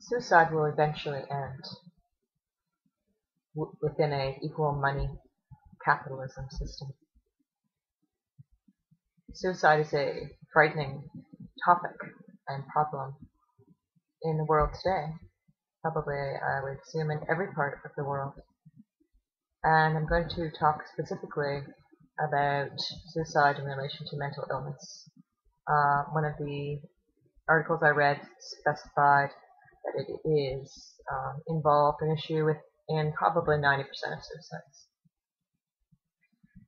Suicide will eventually end within an equal money capitalism system. Suicide is a frightening topic and problem in the world today, probably I would assume in every part of the world. And I'm going to talk specifically about suicide in relation to mental illness. One of the articles I read specified that it is involved an issue in probably 90% of suicides.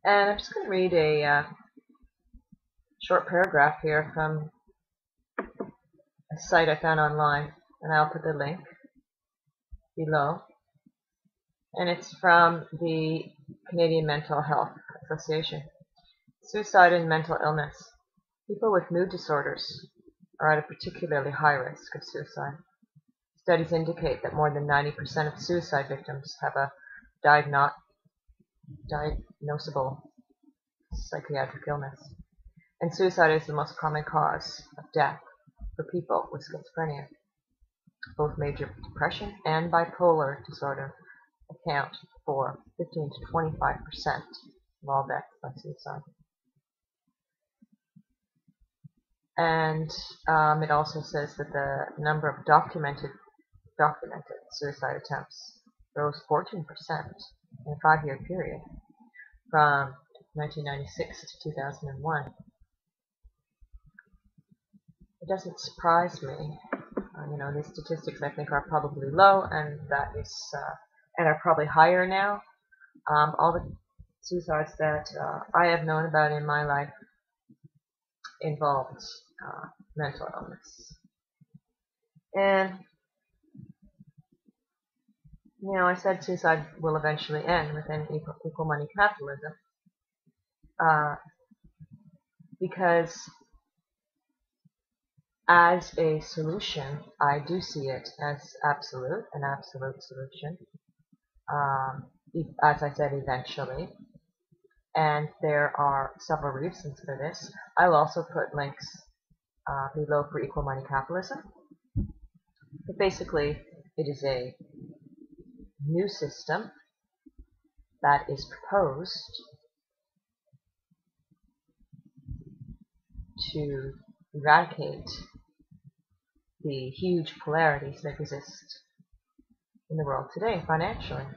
And I'm just going to read a short paragraph here from a site I found online, and I'll put the link below. And it's from the Canadian Mental Health Association. Suicide and mental illness. People with mood disorders are at a particularly high risk of suicide. Studies indicate that more than 90% of suicide victims have a diagnosable psychiatric illness. And suicide is the most common cause of death for people with schizophrenia. Both major depression and bipolar disorder account for 15 to 25% of all deaths by suicide. And it also says that the number of documented suicide attempts rose 14% in a 5-year period from 1996 to 2001. It doesn't surprise me. These statistics I think are probably low, and and are probably higher now. All the suicides that I have known about in my life involved mental illness. And I said suicide will eventually end within equal money capitalism, because as a solution, I do see it as an absolute solution. As I said, eventually. And there are several reasons for this. I will also put links below for Equal Money Capitalism. But basically, it is a new system that is proposed to eradicate the huge polarities that exist in the world today financially,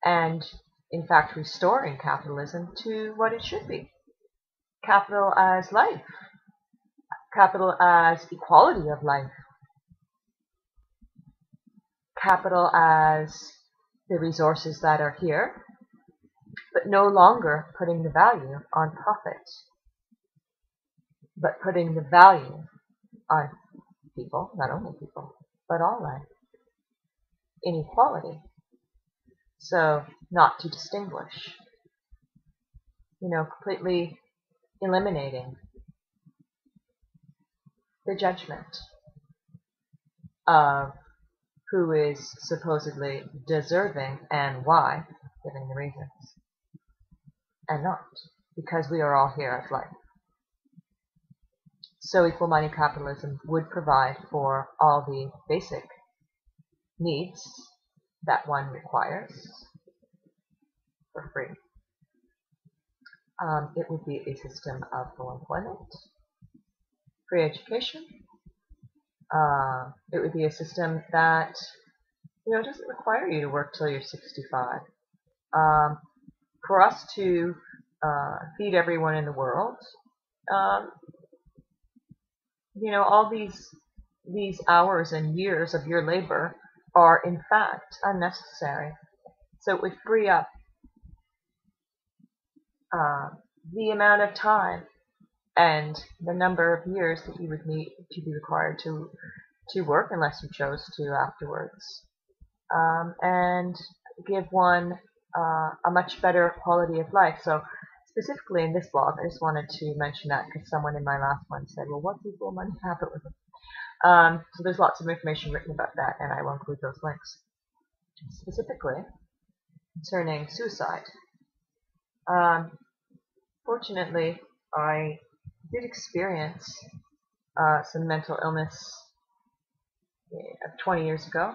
and in fact restoring capitalism to what it should be. Capital as life, capital as equality of life, capital as the resources that are here, but no longer putting the value on profit, but putting the value on people, not only people, but all life, inequality. So not to distinguish, completely eliminating the judgment of who is supposedly deserving and why, giving the reasons, and not, because we are all here as life. So equal money capitalism would provide for all the basic needs that one requires for free. It would be a system of full employment, free education. It would be a system that doesn't require you to work till you're 65. For us to feed everyone in the world, all these hours and years of your labor are in fact unnecessary. So it would free up the amount of time and the number of years that you would need to be required to work unless you chose to afterwards, and give one a much better quality of life. So specifically in this blog, I just wanted to mention that because someone in my last one said, well, what's equal money capitalism? So there's lots of information written about that, and I will include those links. Specifically concerning suicide. Fortunately, I did experience some mental illness of 20 years ago.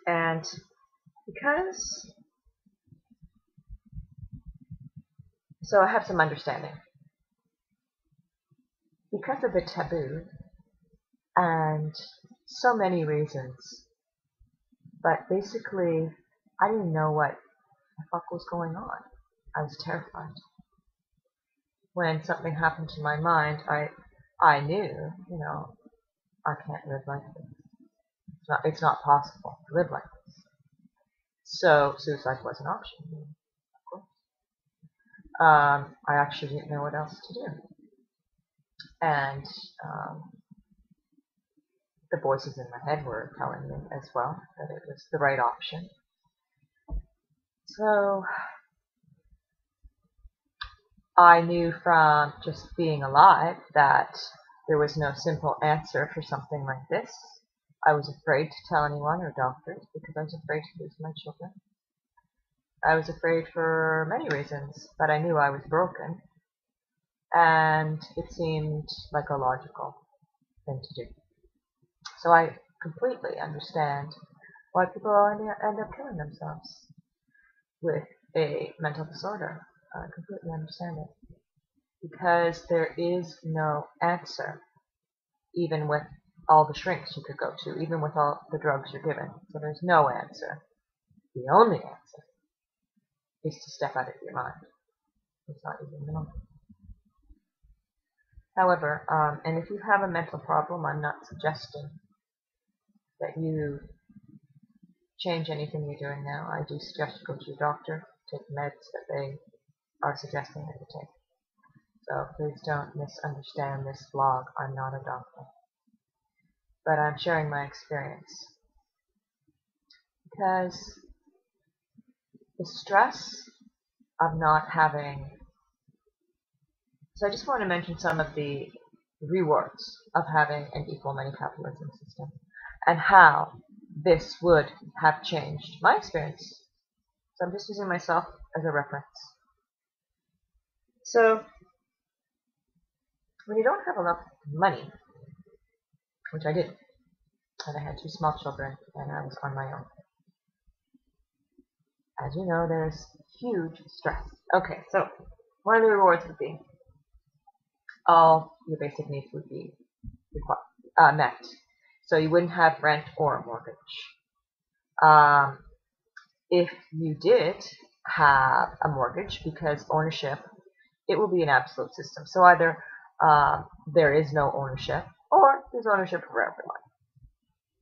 And so I have some understanding. Because of the taboo and so many reasons, but basically I didn't know what the fuck was going on. I was terrified. When something happened to my mind, I knew, I can't live like this. It's not possible to live like this. So suicide was an option, of course. I actually didn't know what else to do. And the voices in my head were telling me as well that it was the right option. So I knew from just being alive that there was no simple answer for something like this. I was afraid to tell anyone or doctors because I was afraid to lose my children. I was afraid for many reasons, but I knew I was broken, and it seemed like a logical thing to do. So I completely understand why people end up killing themselves with a mental disorder. I completely understand it. Because there is no answer, even with all the shrinks you could go to, even with all the drugs you're given. So there's no answer. The only answer is to step out of your mind. It's not even the moment. However, and if you have a mental problem, I'm not suggesting that you change anything you're doing now. I do suggest you go to your doctor, take meds that they are suggesting that you take. So please don't misunderstand this vlog. I'm not a doctor. But I'm sharing my experience. Because the stress of not having... So I just want to mention some of the rewards of having an equal money capitalism system and how this would have changed my experience. So I'm just using myself as a reference. So when you don't have enough money, which I didn't, and I had 2 small children and I was on my own. As you know, there's huge stress. Okay, so one of the rewards would be all your basic needs would be met. So you wouldn't have rent or a mortgage. If you did have a mortgage, because ownership, it will be an absolute system. So either there is no ownership or there's ownership for everyone.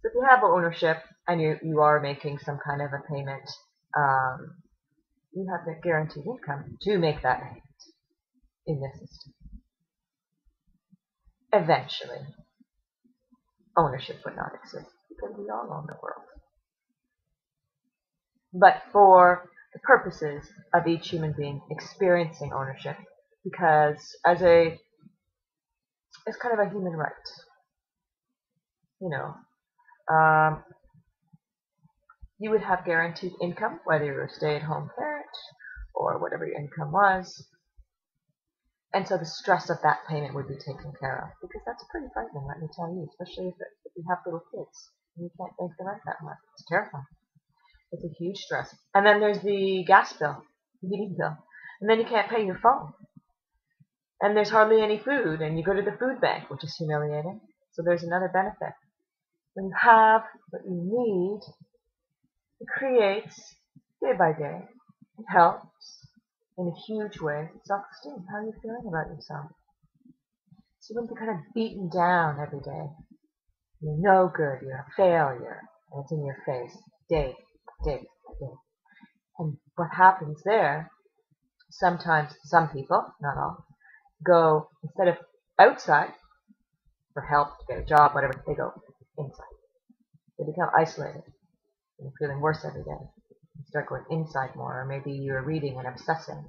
So if you have ownership and you are making some kind of a payment, you have the guaranteed income to make that payment in this system. Eventually, ownership would not exist because we all own the world. But for the purposes of each human being experiencing ownership, because it's kind of a human right. You would have guaranteed income, whether you're a stay-at-home parent or whatever your income was. And so the stress of that payment would be taken care of, because that's pretty frightening, let me tell you, especially if you have little kids and you can't make the rent that much. It's terrifying. It's a huge stress. And then there's the gas bill, the heating bill, and then you can't pay your phone. And there's hardly any food, and you go to the food bank, which is humiliating. So there's another benefit. When you have what you need, it creates, day by day, it helps in a huge way, self-esteem. How are you feeling about yourself? So you wouldn't be kind of beaten down every day. You're no good, you're a failure, and it's in your face, day by day by day. And what happens there, sometimes some people, not all, go, instead of outside for help, to get a job, whatever, they go inside. They become isolated and feeling worse every day. You start going inside more, or maybe you're reading and obsessing.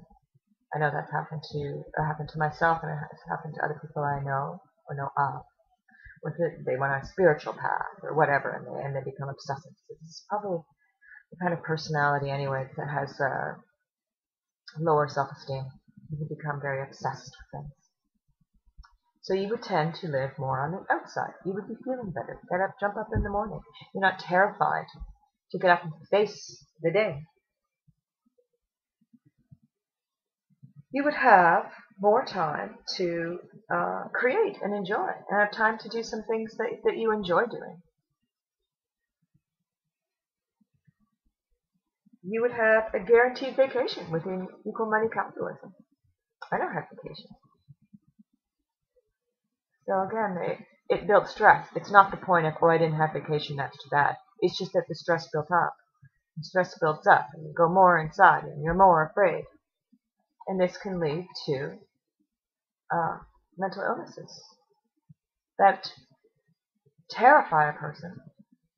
I know that's happened to myself, and it has happened to other people I know or know of. They went on a spiritual path or whatever, and they become obsessive. So this is probably the kind of personality anyway that has lower self-esteem. You can become very obsessed with things. So you would tend to live more on the outside. You would be feeling better. Get up, jump up in the morning. You're not terrified to get up and face the day. You would have more time to create and enjoy, and have time to do some things that you enjoy doing. You would have a guaranteed vacation within equal money capitalism. I don't have vacation. So again, it built stress. It's not the point of, oh, I didn't have vacation, that's too bad. It's just that the stress built up. The stress builds up, and you go more inside, and you're more afraid. And this can lead to mental illnesses that terrify a person.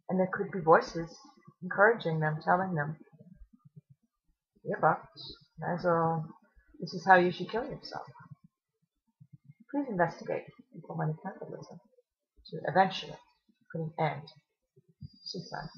And there could be voices encouraging them, telling them, you're fucked. Might as well, this is how you should kill yourself. Please investigate equal money capitalism to eventually put an end to suicide.